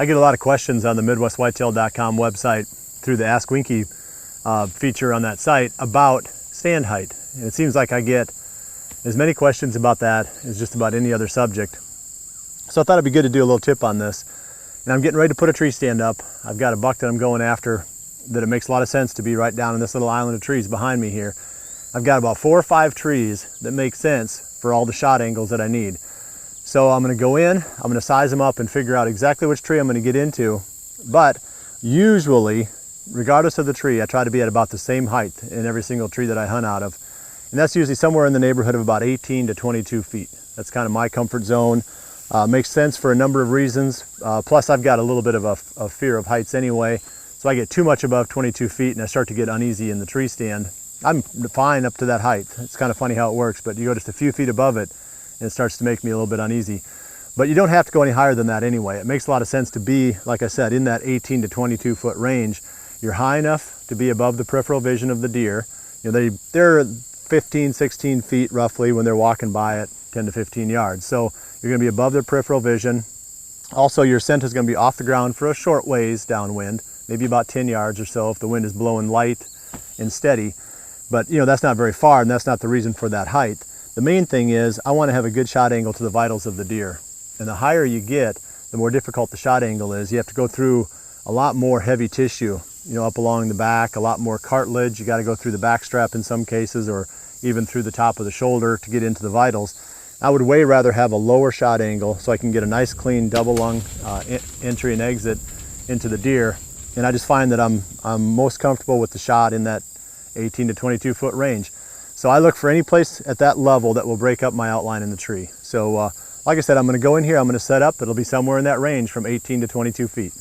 I get a lot of questions on the MidwestWhitetail.com website through the Ask Winky feature on that site about stand height. And it seems like I get as many questions about that as just about any other subject. So I thought it'd be good to do a little tip on this. And I'm getting ready to put a tree stand up. I've got a buck that I'm going after that it makes a lot of sense to be right down in this little island of trees behind me here. I've got about 4 or 5 trees that make sense for all the shot angles that I need. So I'm going to go in, I'm going to size them up and figure out exactly which tree I'm going to get into. But usually, regardless of the tree, I try to be at about the same height in every single tree that I hunt out of. And that's usually somewhere in the neighborhood of about 18 to 22 feet. That's kind of my comfort zone. Makes sense for a number of reasons. Plus I've got a little bit of a fear of heights anyway. So I get too much above 22 feet and I start to get uneasy in the tree stand. I'm fine up to that height. It's kind of funny how it works, but you go just a few feet above it and it starts to make me a little bit uneasy. But you don't have to go any higher than that anyway. It makes a lot of sense to be, like I said, in that 18 to 22 foot range. You're high enough to be above the peripheral vision of the deer. You know, they're 15, 16 feet roughly when they're walking by at 10 to 15 yards. So you're gonna be above their peripheral vision. Also, your scent is gonna be off the ground for a short ways downwind, maybe about 10 yards or so if the wind is blowing light and steady. But you know, that's not very far and that's not the reason for that height. The main thing is I wanna have a good shot angle to the vitals of the deer. And the higher you get, the more difficult the shot angle is. You have to go through a lot more heavy tissue, you know, up along the back, a lot more cartilage. You got to go through the back strap in some cases, or even through the top of the shoulder to get into the vitals. I would way rather have a lower shot angle so I can get a nice clean double lung entry and exit into the deer. And I just find that I'm most comfortable with the shot in that 18 to 22 foot range. So I look for any place at that level that will break up my outline in the tree. So like I said, I'm going to go in here, I'm going to set up. It'll be somewhere in that range from 18 to 22 feet.